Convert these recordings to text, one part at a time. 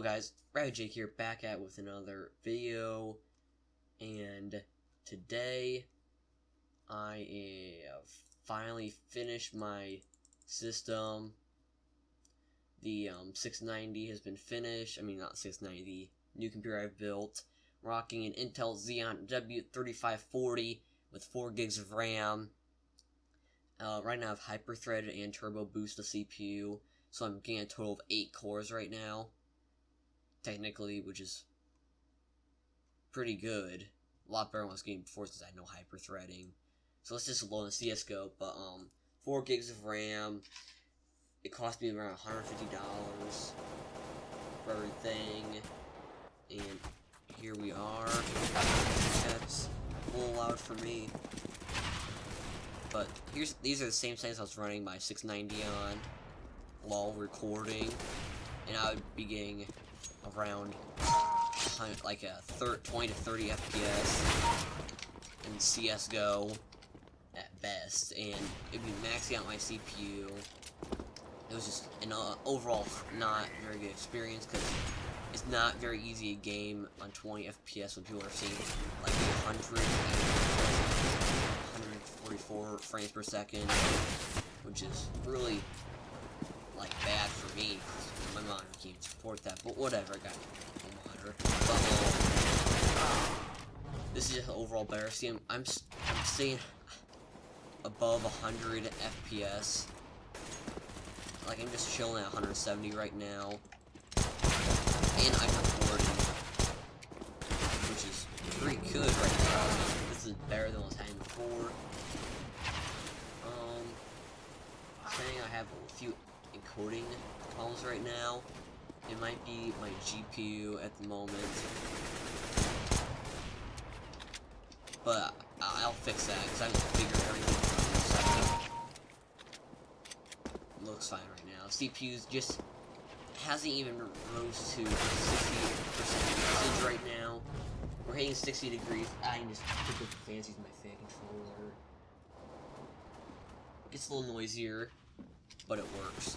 Hello guys, Rabbit Jake here, back at with another video, and today I have finally finished my system. The 690 has been finished. I mean, not 690, the new computer I've built, rocking an Intel Xeon W3540 with 4 gigs of RAM. Right now I have hyper-threaded and turbo boost the CPU, so I'm getting a total of 8 cores right now. Technically, which is pretty good. A lot better than I was getting before since I had no hyper-threading. So let's just load in CSGO. But 4 gigs of RAM. It cost me around $150 for everything. And here we are. That's a little loud for me. But these are the same settings I was running my 690 on while recording, and I would be getting around like a 20 to 30 FPS in CSGO at best, and it'd be maxing out my CPU. It was just an overall not very good experience because it's not very easy to game on 20 FPS when people are seeing like 144 frames per second, which is really like bad for me because my monitor can't support that. But whatever, I got a monitor. But this is just overall better. See, I'm staying above 100 FPS. Like, I'm just chilling at 170 right now, and I'm recording, which is pretty good right now. This is better than what I was having before. Saying I have a few encoding problems right now. It might be my GPU at the moment, but I'll fix that because I haven't figured everything out. Looks fine right now. CPU's just hasn't even rose to 60% usage right now. We're hitting 60 degrees. I can just pick up the fancies with my fan controller. It's a little noisier, but it works.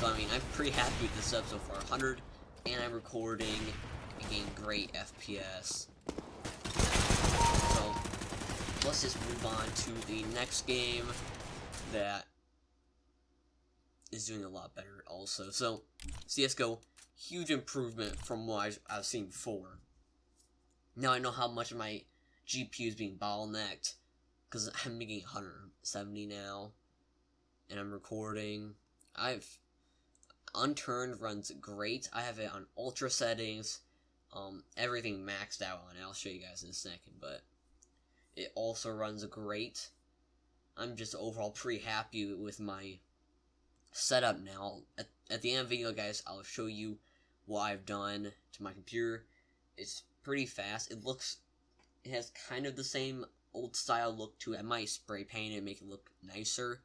So I mean, I'm pretty happy with this sub so far. 100, and I'm recording and getting great FPS. So let's just move on to the next game that is doing a lot better also. So CSGO, huge improvement from what I've seen before. Now I know how much of my GPU is being bottlenecked because I'm making 170 now, and I'm recording. Unturned runs great. I have it on ultra settings, everything maxed out on it. I'll show you guys in a second, but it also runs great. I'm just overall pretty happy with my setup now. At the end of the video, guys, I'll show you what I've done to my computer. It's pretty fast. It has kind of the same old style look to it. I might spray paint it and make it look nicer.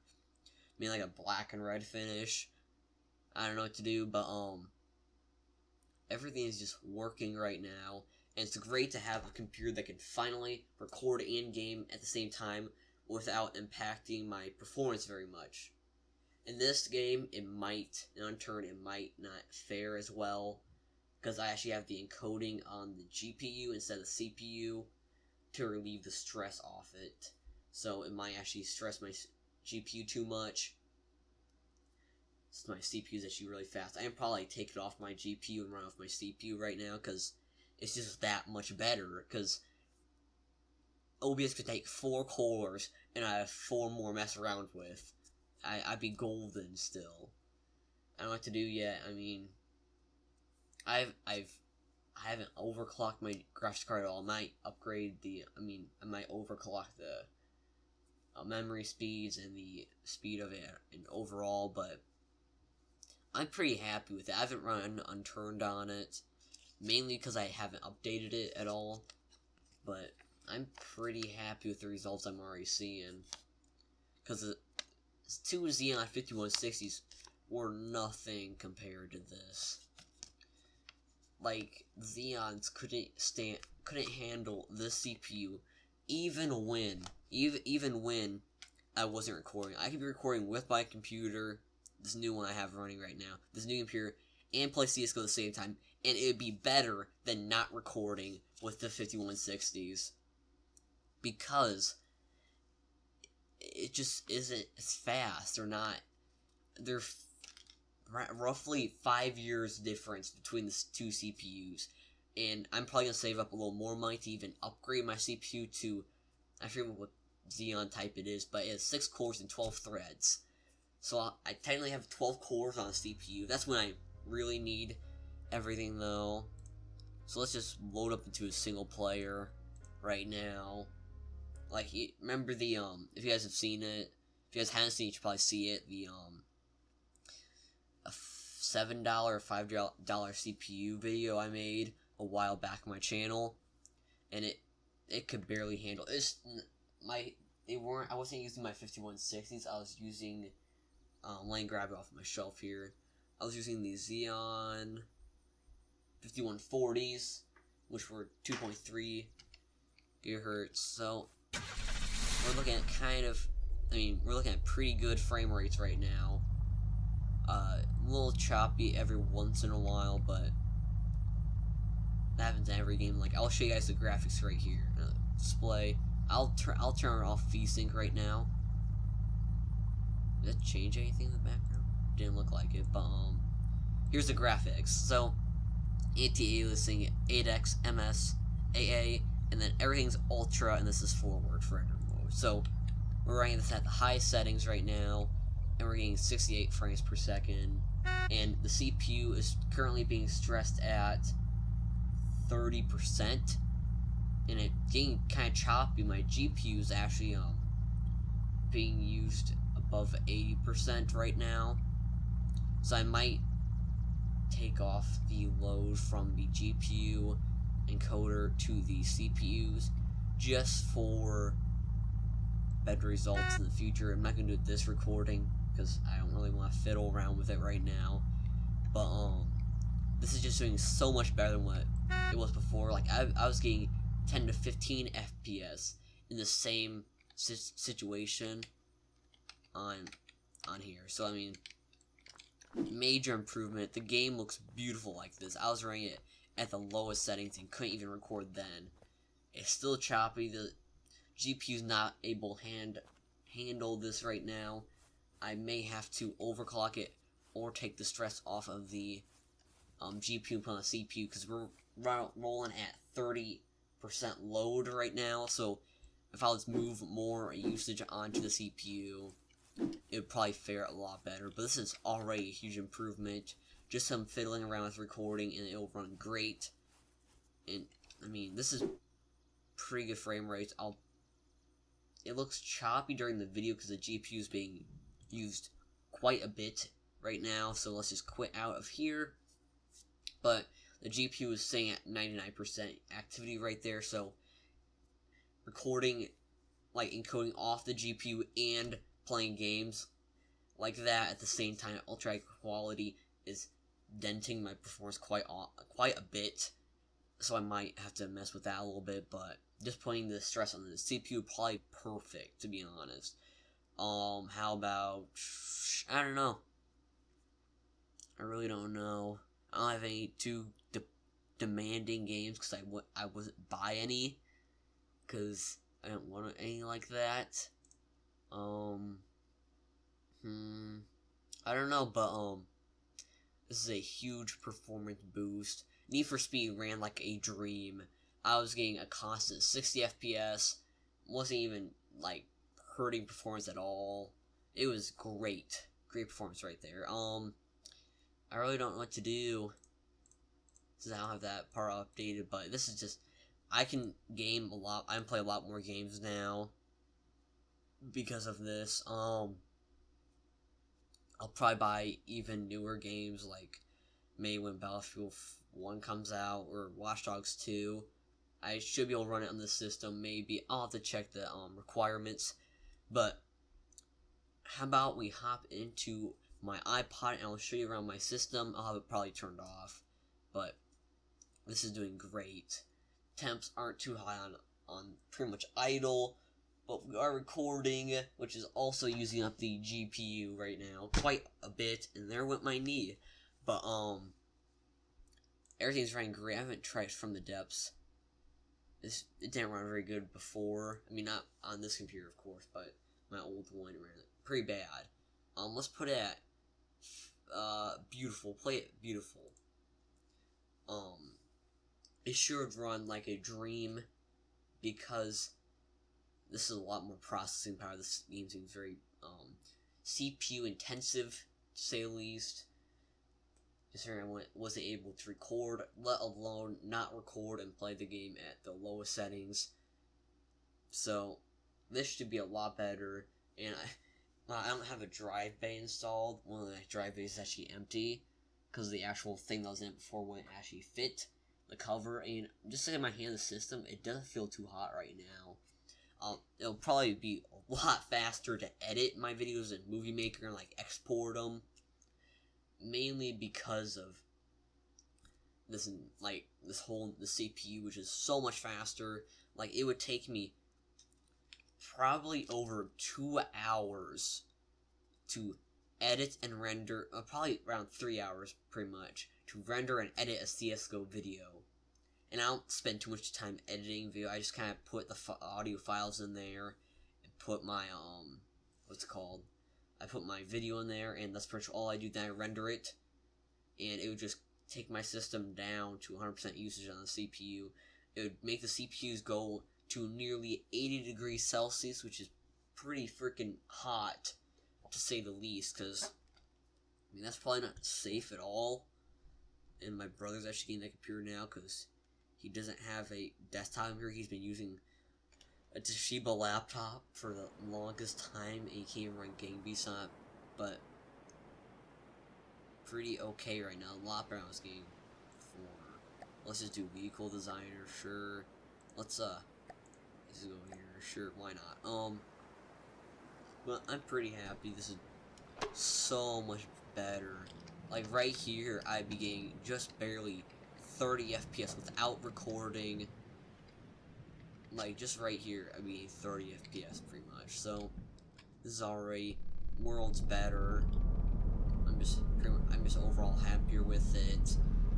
Maybe like a black and red finish. I don't know what to do, but everything is just working right now. And it's great to have a computer that can finally record and game at the same time without impacting my performance very much. In this game, in Unturned, it might not fare as well, because I actually have the encoding on the GPU instead of the CPU to relieve the stress off it. So it might actually stress my GPU too much. So my CPU is actually really fast. I can probably take it off my GPU and run off my CPU right now, because it's just that much better, because OBS could take 4 cores, and I have 4 more to mess around with. I'd be golden still. I don't know what to do yet. I mean, I haven't overclocked my graphics card at all. I might upgrade I might overclock the memory speeds and the speed of it and overall, but I'm pretty happy with it. I haven't run Unturned on it, mainly because I haven't updated it at all, but I'm pretty happy with the results I'm already seeing, because the 2 Xeon 5160s were nothing compared to this. Like, Xeons couldn't handle this CPU, even when I wasn't recording. I could be recording with my computer, this new one I have running right now. This new computer and play CSGO at the same time, and it would be better than not recording with the 5160s. Because it just isn't as fast. They're roughly 5 years difference between the two CPUs. And I'm probably going to save up a little more money to even upgrade my CPU to, I forget what Xeon type it is, but it has 6 cores and 12 threads. So I technically have 12 cores on a CPU. That's when I really need everything though. So let's just load up into a single player right now. Like, remember the, if you guys have seen it, if you guys haven't seen it, you should probably see it, the, a $7 or $5 CPU video I made a while back on my channel, and it could barely handle, I wasn't using my 5160s, I was using, let me grab it off my shelf here, I was using the Xeon 5140s, which were 2.3 gigahertz, so we're looking at we're looking at pretty good frame rates right now. A little choppy every once in a while, but that happens in every game. Like, I'll show you guys the graphics right here. Display. I'll turn off VSync right now. Did that change anything in the background? Didn't look like it, but here's the graphics. So anti-aliasing 8x, MS, AA, and then everything's ultra, and this is forward for render mode. So we're running this at the highest settings right now, and we're getting 68 frames per second, and the CPU is currently being stressed at 30%, and it's getting kind of choppy. My GPU is actually being used above 80% right now, so I might take off the load from the GPU encoder to the CPUs just for better results in the future. I'm not going to do this recording because I don't really want to fiddle around with it right now, but this is just doing so much better than what it was before. Like, I was getting 10 to 15 FPS in the same situation on here, so I mean, major improvement. The game looks beautiful like this. I was running it at the lowest settings and couldn't even record then. It's still choppy. The GPU's not able to handle this right now. I may have to overclock it or take the stress off of the GPU and put on the CPU, because we're rolling at 30% load right now. So if I was move more usage onto the CPU, it would probably fare a lot better. But this is already a huge improvement. Just some fiddling around with recording and it'll run great. And I mean, this is pretty good frame rates. It looks choppy during the video because the GPU is being used quite a bit right now. So let's just quit out of here. But the GPU is staying at 99% activity right there. So recording, like encoding off the GPU and playing games like that at the same time, ultra high quality, is denting my performance quite a bit. So I might have to mess with that a little bit, but just putting the stress on the CPU probably perfect, to be honest. How about, I don't know. I really don't know. I don't have any too demanding games because I wasn't buy any because I don't want any like that. I don't know, but this is a huge performance boost. Need for Speed ran like a dream. I was getting a constant 60 FPS. Wasn't even like hurting performance at all. It was great. Great performance right there. I really don't know what to do since I don't have that part updated, but this is just, I can game a lot. I can play a lot more games now because of this. I'll probably buy even newer games, like maybe when Battlefield 1 comes out or Watch Dogs 2. I should be able to run it on the system. Maybe I'll have to check the requirements. But how about we hop into my iPod and I'll show you around my system. I'll have it probably turned off, but this is doing great. Temps aren't too high on pretty much idle, but we are recording, which is also using up the GPU right now quite a bit, and there went my knee. But everything's running great. I haven't tried From the Depths. It didn't run very good before. I mean, not on this computer, of course, but my old one ran pretty bad. Let's put it at beautiful. Play it beautiful. It should run like a dream because this is a lot more processing power. This game seems very CPU intensive, to say the least. Considering I wasn't able to record, let alone not record and play the game at the lowest settings. So this should be a lot better. And I don't have a drive bay installed. One of the drive bays is actually empty because the actual thing that was in it before wouldn't actually fit the cover. And just looking at my hand, the system, it doesn't feel too hot right now. It'll probably be a lot faster to edit my videos in Movie Maker and like export them. Mainly because of this, like the CPU, which is so much faster. Like it would take me probably over 2 hours to edit and render, probably around 3 hours, pretty much, to render and edit a CS:GO video. And I don't spend too much time editing video. I just kind of put the audio files in there and put my I put my video in there, and that's pretty much all I do. Then I render it, and it would just take my system down to 100% usage on the CPU. It would make the CPUs go to nearly 80 degrees Celsius, which is pretty freaking hot, to say the least, because, I mean, that's probably not safe at all. And my brother's actually getting that computer now, because he doesn't have a desktop computer. He's been using a Toshiba laptop for the longest time, and he can't even run Game Beasts on it, but pretty okay right now. A lot better than I was getting before. Let's just do vehicle designer, sure. Let's go here, sure, why not? But I'm pretty happy. This is so much better. Like right here, I'd be getting just barely 30 FPS without recording. Like, just right here, I mean, 30 FPS, pretty much. So, this is already worlds better. I'm just overall happier with it.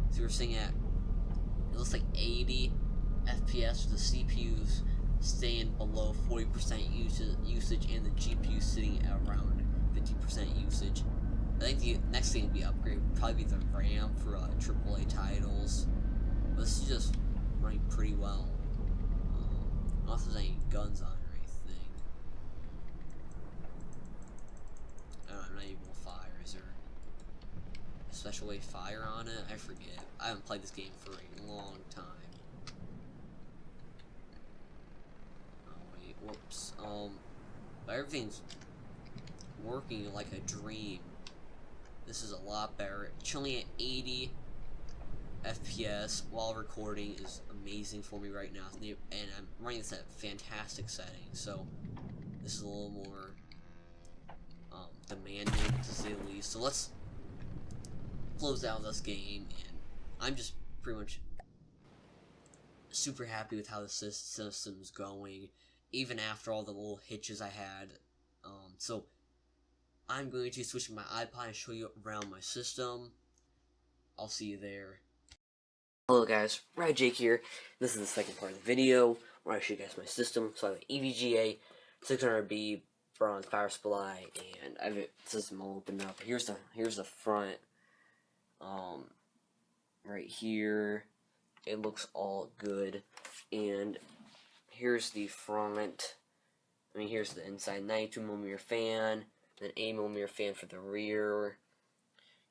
So we're seeing at, it looks like 80 FPS with the CPUs staying below 40% usage, and the GPU sitting at around 50% usage. I think the next thing to be upgraded would probably be the RAM for AAA titles. But this is just running pretty well. I don't know if there's any guns on or anything. I don't know, I'm not able to fire. Is there a special way to fire on it? I forget. I haven't played this game for a long time. Oh wait, whoops. But everything's working like a dream. This is a lot better. Chilling at 80 FPS while recording is amazing for me right now, and I'm running this at fantastic settings, so this is a little more demanding, to say the least. So let's close out this game, and I'm just pretty much super happy with how the system's going, even after all the little hitches I had. So I'm going to switch to my iPod and show you around my system. I'll see you there. Hello guys, Rad Jake here. This is the second part of the video where I show you guys my system. So I have an EVGA 600B bronze power supply, and I have the system all opened up. Here's the front. Right here, it looks all good, and here's the front. I mean, here's the inside 92mm fan, then 8mm fan for the rear.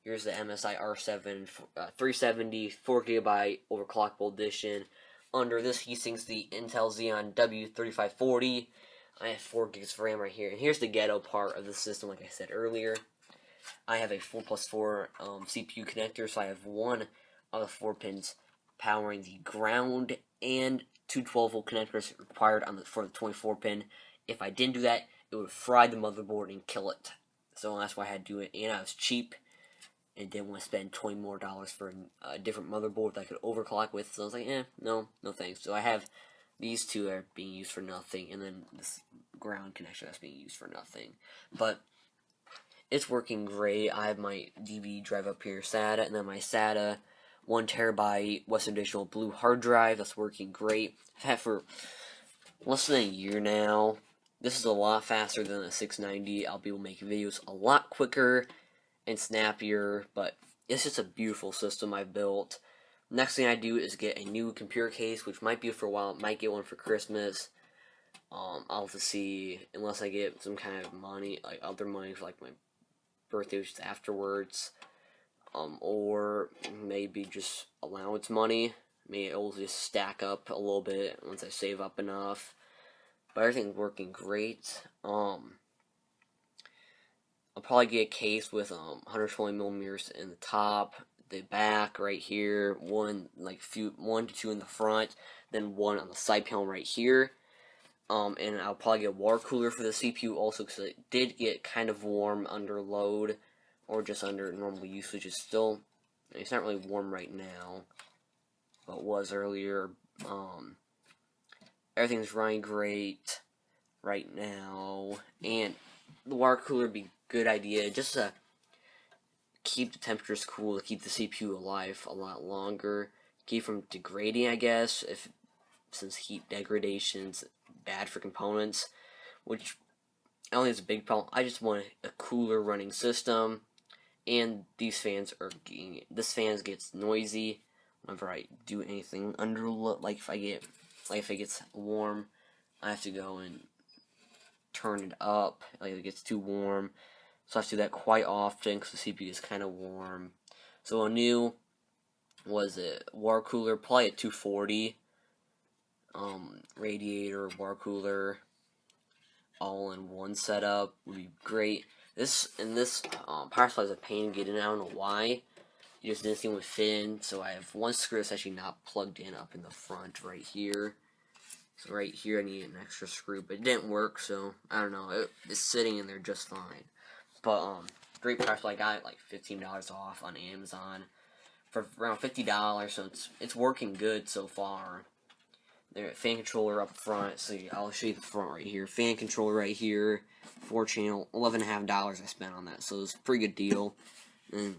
Here's the MSI R7 370 4GB overclockable edition. Under this heatsink's the Intel Xeon W3540. I have 4 gigs of RAM right here. And here's the ghetto part of the system, like I said earlier. I have a 4+4 CPU connector, so I have one of the 4 pins powering the ground and 2 12-volt connectors required for the 24 pin. If I didn't do that, it would fry the motherboard and kill it. So that's why I had to do it, and I was cheap and didn't want to spend $20 more for a different motherboard that I could overclock with. So I was like, no thanks. So I have these two that are being used for nothing, and then this ground connection that's being used for nothing. But it's working great. I have my DVD drive up here, SATA, and then my SATA 1 terabyte Western Digital blue hard drive that's working great. I've had it for less than a year now. This is a lot faster than a 690. I'll be able to make videos a lot quicker and snappier, but it's just a beautiful system I built. Next thing I do is get a new computer case, which might be for a while. Might get one for Christmas. I'll have to see, unless I get some kind of money, like other money for like my birthday, which is afterwards. Or maybe just allowance money. Maybe it'll just stack up a little bit once I save up enough. But everything's working great. I'll probably get a case with 120 millimeters in the top, the back right here, one to two in the front, then one on the side panel right here. And I'll probably get a water cooler for the CPU also, because it did get kind of warm under load, or just under normal usage. It's not really warm right now, but it was earlier. Everything's running great right now, and the water cooler would be a good idea, just to keep the temperatures cool, to keep the CPU alive a lot longer, keep from degrading, I guess, since heat degradation's bad for components, which I don't think is a big problem. I just want a cooler running system, and this fan gets noisy whenever I do anything under, like if it gets warm, I have to go and turn it up, like if it gets too warm, so I have to do that quite often because the CPU is kind of warm. So a new, water cooler, probably at 240, radiator, water cooler, all in one setup would be great. This power supply is a pain to get in. I don't know why. It just didn't seem to fit in. So I have one screw that's actually not plugged in up in the front right here. So right here I need an extra screw, but it didn't work. So I don't know. It's sitting in there just fine. But great power supply. I got it like $15 off on Amazon for around $50. So it's working good so far. There, fan controller up front. So I'll show you the front right here. Fan controller right here. 4-channel, $11.50 I spent on that. So it's a pretty good deal. And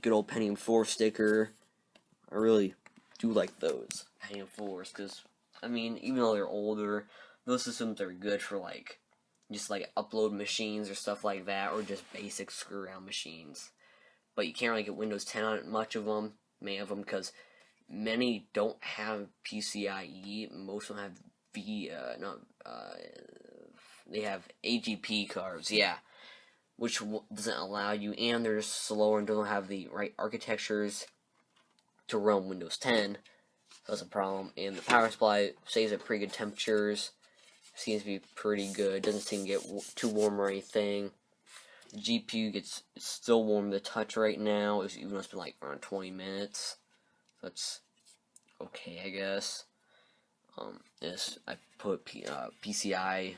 good old Pentium 4 sticker. I really do like those Pentium 4s, because I mean, even though they're older, those systems are good for just upload machines or stuff like that, or just basic screw around machines. But you can't really get Windows 10 on it, many of them, because many don't have PCIe. Most of them have they have AGP cards, yeah, which doesn't allow you, and they're just slower and don't have the right architectures to run Windows 10. So that's a problem. And the power supply stays at pretty good temperatures. Seems to be pretty good. Doesn't seem to get too warm or anything. The GPU it's still warm to touch right now, even though it's been around 20 minutes. So that's okay, I guess. I put PCI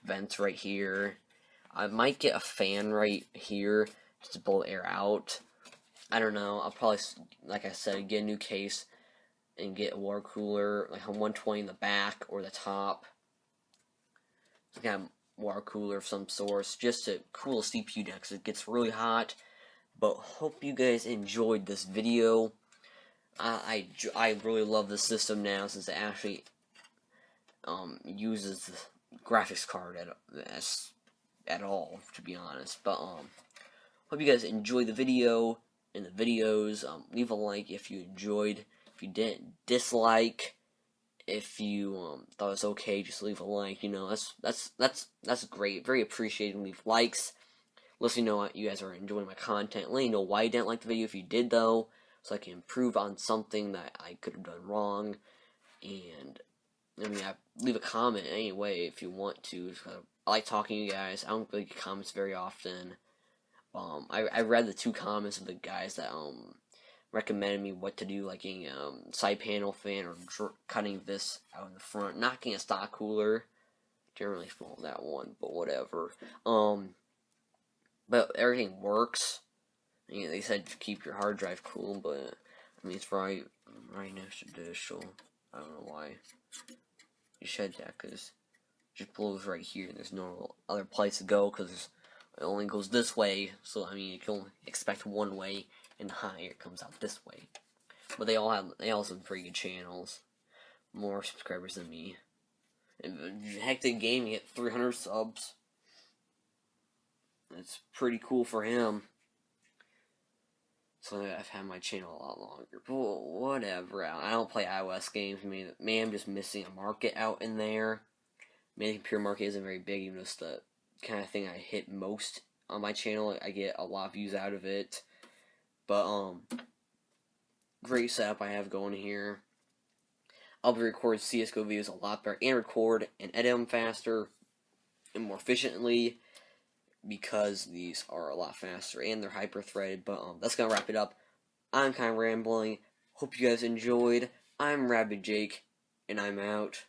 vents right here. I might get a fan right here just to blow air out. I don't know. I'll probably, like I said, get a new case and get a water cooler, like a 120 in the back or the top. Some kind of water cooler of some sort, just to cool the CPU down, because it gets really hot. But hope you guys enjoyed this video. I really love this system now, since it actually uses the graphics card at all, to be honest. But hope you guys enjoyed the video and the videos. Leave a like if you enjoyed. If you didn't, dislike. If you thought it was okay, just leave a like. You know, that's great. Very appreciated. Leave likes. Let me know you guys are enjoying my content. Let me know why you didn't like the video. If you did, though, so I can improve on something that I could have done wrong. And leave a comment anyway if you want to. I like talking to you guys. I don't really get comments very often. I read the 2 comments of the guys that recommended me what to do, like getting a side panel fan or cutting this out in the front. Not getting a stock cooler. Didn't really follow that one, but whatever. But everything works. You know, they said keep your hard drive cool, but I mean it's right next to this, so I don't know why you said that, because it just blows right here, and there's no other place to go, because it only goes this way. So I mean, you can only expect one way, and the hot air comes out this way. But they all have some pretty good channels. More subscribers than me. And Hectic Gaming at 300 subs. That's pretty cool for him. So I've had my channel a lot longer. But whatever. I don't play iOS games. Maybe I'm just missing a market out in there. Maybe the computer market isn't very big, even though it's the kind of thing I hit most on my channel. I get a lot of views out of it. But, great setup I have going here. I'll be recording CSGO videos a lot better, and record and edit them faster and more efficiently, because these are a lot faster and they're hyper-threaded. But that's gonna wrap it up. I'm kind of rambling. Hope you guys enjoyed. I'm Rabid Jake, and I'm out.